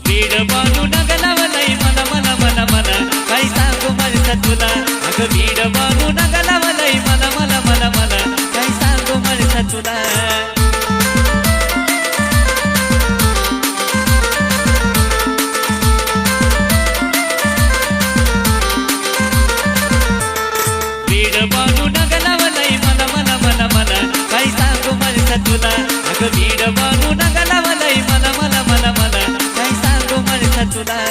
Weed बांधू नगलावलय मला मला मला मला काय सांगू माझ्या तुला अगं वीड बांधू नगलावलय मला मला मला मला काय सांगू माझ्या तुला वीड बांधू नगलावलय मला मला मला मला काय सांगू माझ्या तुला अगं वीड बांधू नगलावलय मला मला मला मला काय सांगू माझ्या तुला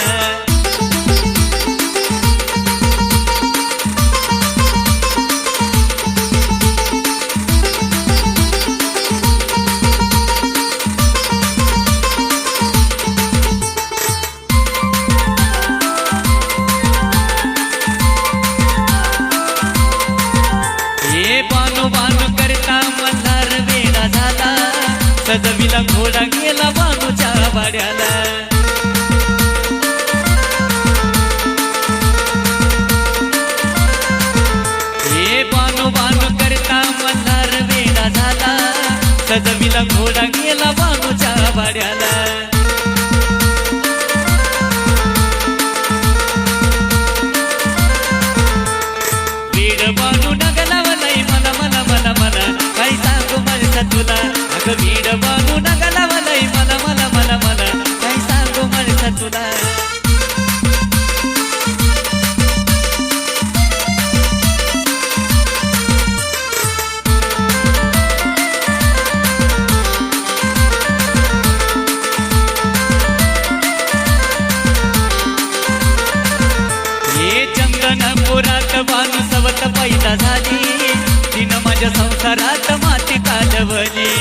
बानू बानू करता मल्हार वेडा झाला सजविला घोडा गेला बानूच्या वाड्याला हे बानू बानू करता मल्हार वेडा झाला सजविला घोडा गेला बानूच्या वाड्याला वीड बानू नगलावलय मला मला मला मला काय सांगू माझ्या तुला अगं वीड बानू नगलावलय मला मला मला मला काय सांगू माझ्या तुला चंदनपुरात बानू सवत पैदा झाली तिनं माझ्या संसारात माती काढवली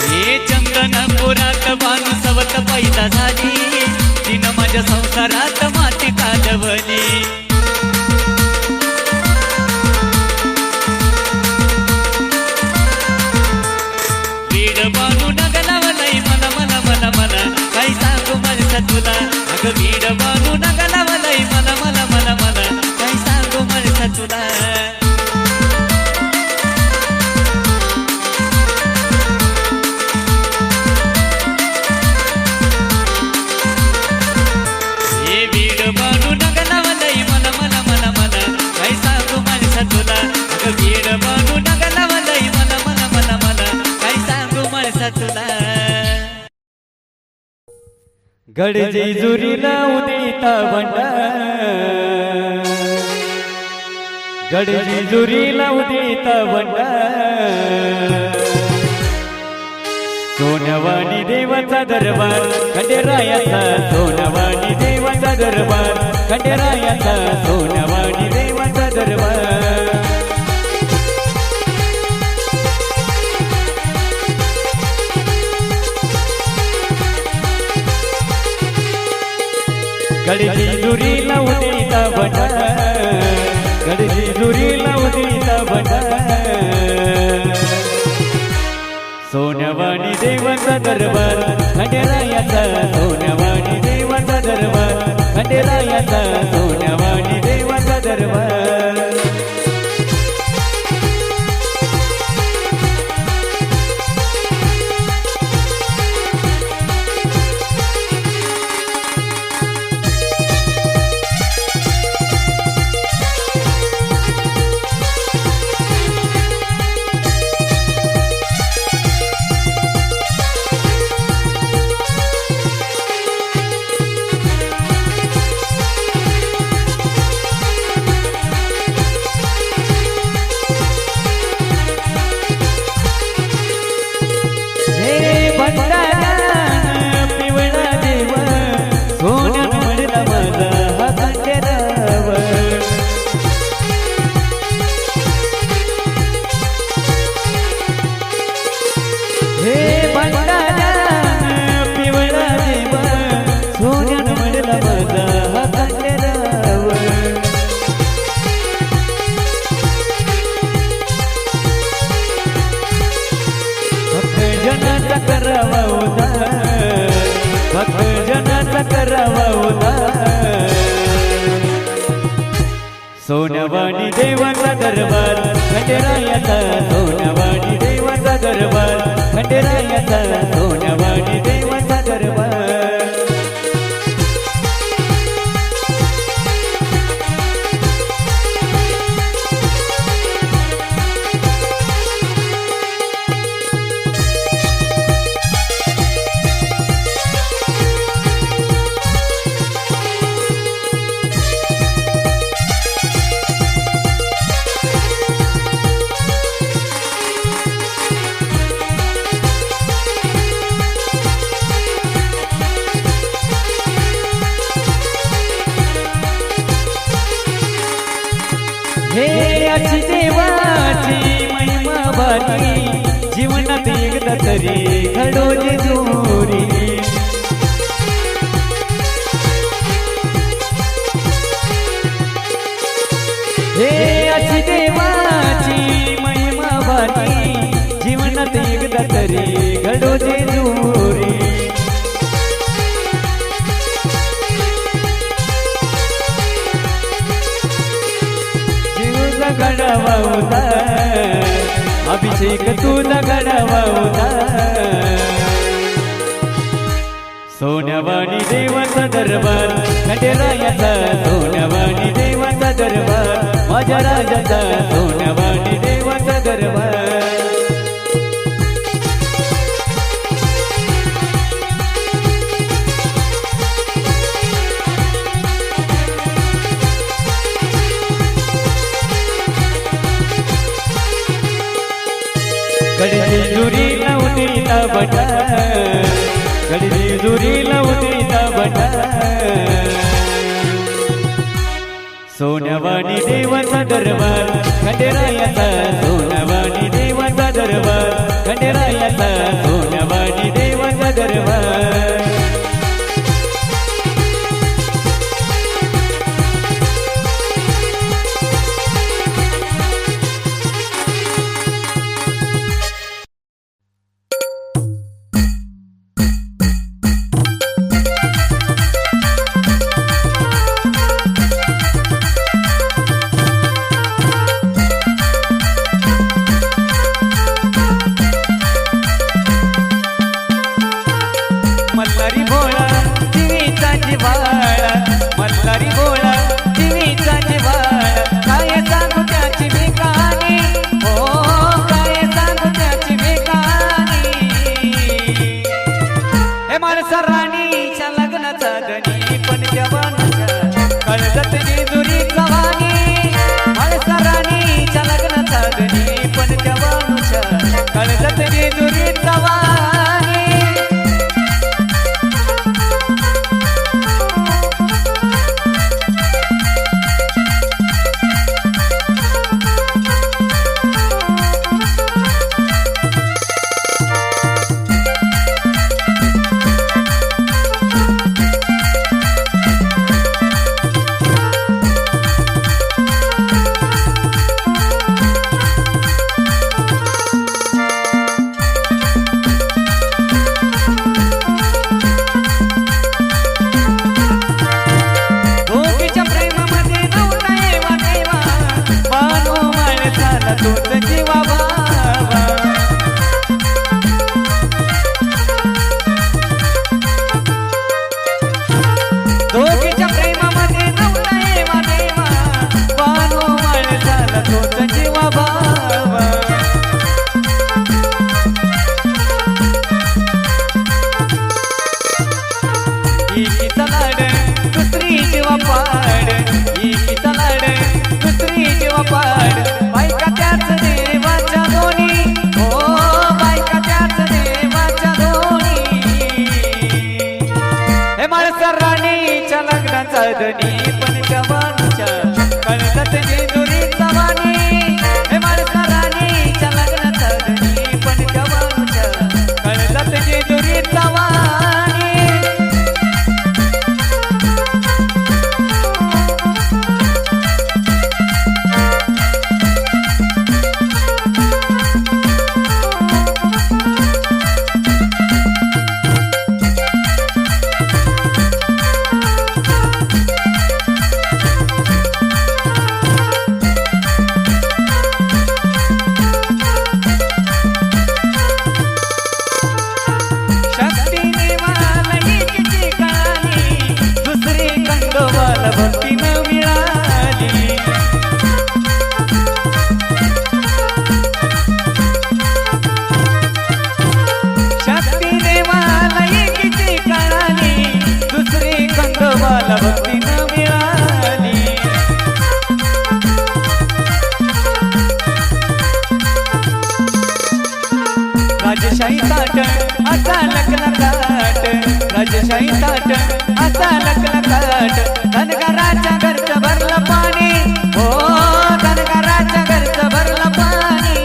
हे चंदनपुरात बानू सवत पैदा झाली तिनं माझ्या संसारात माती काढवली वीड बानू नगलावलय मला मला मला मला काय सांगू माझ्या तुला अगं वीड बानू नगलावलय मला मला मला मला काय सांगू माझ्या तुला हे वीड बानू नगलावलय मला मला मला मला काय सांगू माझ्या तुला अगं वीड बानू नगलावलय मला मला मला मला काय सांगू माझ्या तुला गडजे जुरीला उदिता बंडा गडजे जुरीला उदिता बंडा सोनवाणी देवाचा दरबार खंडेरायाचा सोनवाणी देवाचा दरबार खंडेरायाचा सोनवाणी देवाचा दरबार गडजी जुरीला उदिता बंडा गडजी जुरीला उदिता बंडा सोनवाणी देवाचा दरबार खंडेरायाचा सोनवाणी देवाचा दरबार खंडेरायाचा सोनवाणी देवाचा दरबार सोनवाणी देवाचा दरबार खंडेरायाचा सोनवाणी खंडेरायाचा सोन्यावाणी देवाचा दरबार हे अशी देवाची महिमा बारी जीवनात एकदा तरी घडो जेजुरी हे अशी देवाची महिमा बारी जीवनात एकदा तरी घडो जेजुरी गडावा होता अभिषेक तुझा गडावा होता सोन्यावाणी देवाचा दरबार खंडेरायाचा सोन्यावाणी देवाचा दरबार माझ्या राजाचा सोन्यावाणी देवाचा दरबार गडदी जुरी लावतीता बटा गडदी जुरी लावतीता बटा सोन्यावाणी देवाचा दरबार खंडेरायाचा सोन्यावाणी देवाचा दरबार खंडेरायाचा सोन्यावाणी देवाचा दरबार मल्हारी भोळा देवीचा जिव्हाळा मल्हारी भोळा देवीचा जिव्हाळा काय सांगू त्याची मी कहाणी हो काय सांगू त्याची मी कहाणी हे माणसा राणीच्या लग्नाचा गणी पण जवानाच्या कळजत जेजुरी जवानी माणसा राणीच्या लग्नाचा गणी पण जवानाच्या कळजत जेजुरी जवानी दोघीच्या प्रेमामध्ये नव्हता एवा देवा पानो माणसाला तोच जीवा बाबा एकीचा लाड दुसरी जीवा पाड एकीचा लाड दुसरी जीवा पाड बायका त्याच देवाच्या दोन्ही हो बायका त्याच देवाच्या दोन्ही हे माणसा राणीच्या लग्नाचा धनी पण जवानीच्या कळजत जेजुरी जवानी हे माणसा राणीच्या लग्नाचा धनी पण जवानीच्या कळजत जेजुरी जवानी मला भक्ती न मिळाली. राजशाही ताट असा लखला काट, राजशाही ताट असा लखला काट. धनगराच्या घरचं भरलं पाणी, हो धनगराच्या घरचं भरलं पाणी.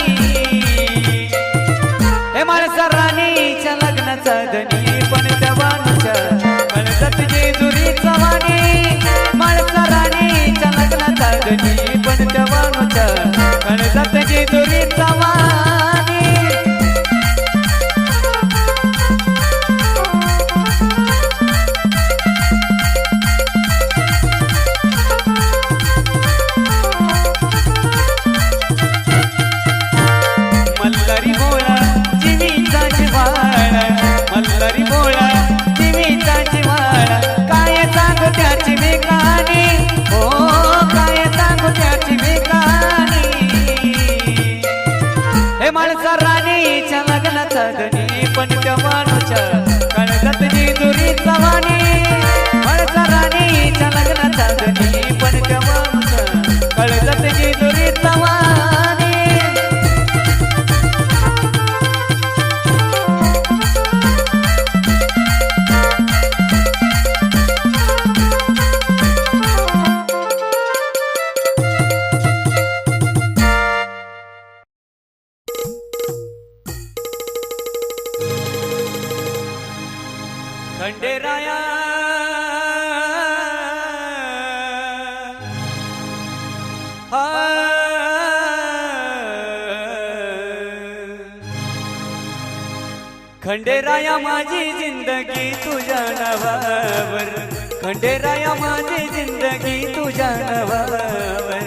हे माणसा राणीच्या लग्नाचा धनी पण जवानीच्या म्हणतात जेजुरीचा वाणी. माणसा राणीच्या लग्नाचा धनी पण जवानीच्या म्हणतात जेजुरीचा वाणी. मल्हारी बोळा जीवीचा जिव्हाळा, मल्हारी बोळा जीवीचा जिव्हाळा. काय सांगू त्याची मी कहाणी, हो काय सांगू त्याची मी कहाणी. हे माणसा राणीच्या लग्नाचा धनी पण जवानीच्या कळतात जेजुरीचा वाणी. माणसा राणीच्या लग्नाचा धनी पण जवानीच्या कळतात जेजुरीचा वाणी. खंडेराया खंडेराया माझी जिंदगी तुझ्या नावावर, खंडेराया माझी जिंदगी तुझ्या नावावर.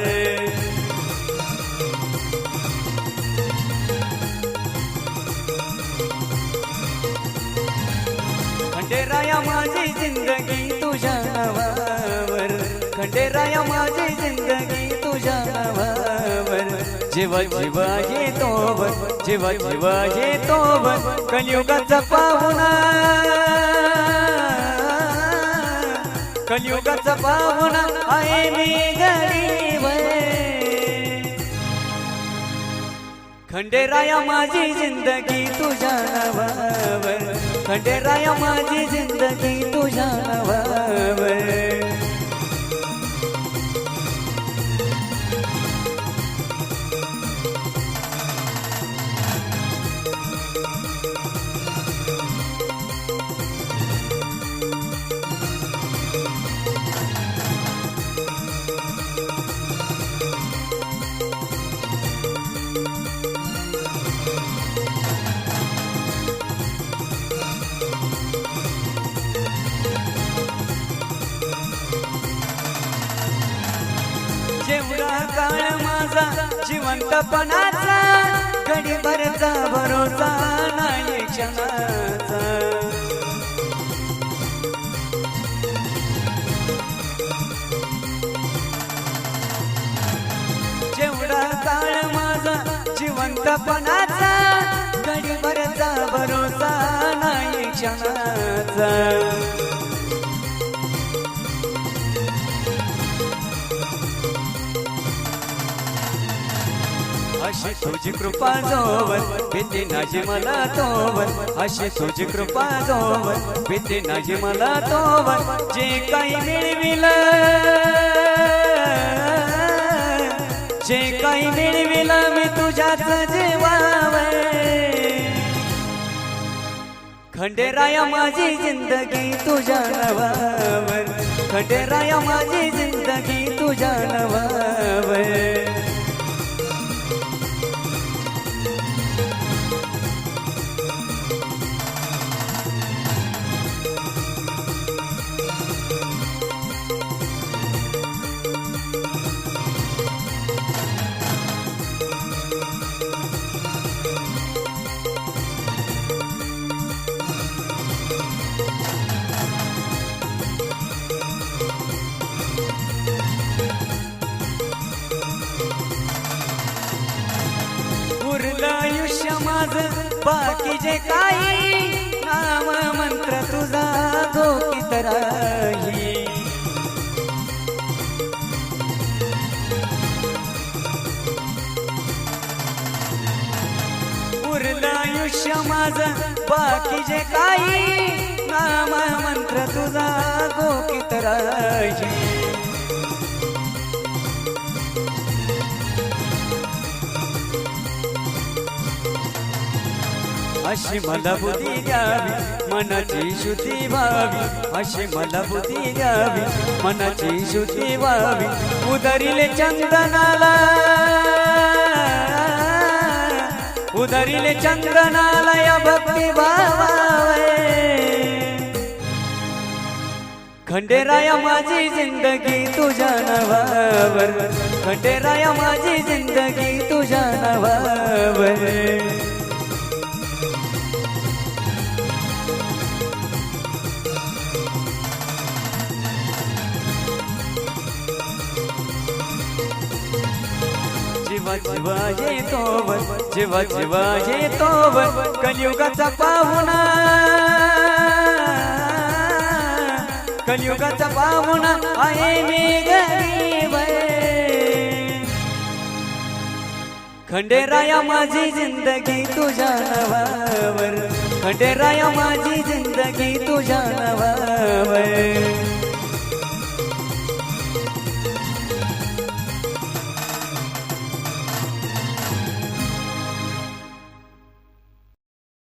खंडेराया माझी जिंदगी तुझ्या नावावर, खंडेराया माझी जिंदगी तुझ्या नावावर. जेव्हा जेव्हा येतोवर, जेव्हा जेव्हा येतोवर कलियुगाचा पाहुणा, कलियुगाचा पाहुणा आहे मी गरीब. खंडेराया माझी जिंदगी तुझ्या नावावर, खंडेराया माझी जिंदगी तुझ्या नावावर. जेवढा काळ माझा जिवंतपणाचा, घडीभरचा भरोसा नाही क्षणाचा. जेवढा काळ माझा जिवंतपणाचा, घडीभरचा भरोसा नाही क्षणाचा. अशी तुझी कृपा जोवर भीती नाजी मला तोवर, अशी तुझी कृपा जोवर भीती नाजी मला तोवर. जे काही मिळविलं, जे काही मिळविलं मी तुझ्याच जीवावर. खंडेराया माझी जिंदगी तुझ्या नावावर, खंडेराया माझी जिंदगी तुझ्या नावावर. उरलं आयुष्य माझं बाकी जे काही, नाम मंत्र तुझा धोकीत राही. आयुष्य माझं बाकी जे काही नाम मंत्र तुझा गोकित राजी अशी मला बुद्धी द्यावी मनाची शुद्धी व्हावी अशी मला बुद्धी द्यावी मनाची शुद्धी व्हावी उदरिले चंदनाला उदरिले चंदनाला या भक्ती भावावे खंडेराया माझी जिंदगी तुझ्या नावावर खंडेराया माझी जिंदगी तुझ्या नावावर जीवा जीवा येतोवर जीवा जीवा येतोवर कलियुगाचा पाहुणा कलियुगाचा पाहुणा आहे मी गरीब खंडेराया माझी जिंदगी तुझ्या नावावर खंडेराया माझी जिंदगी तुझ्या नावावर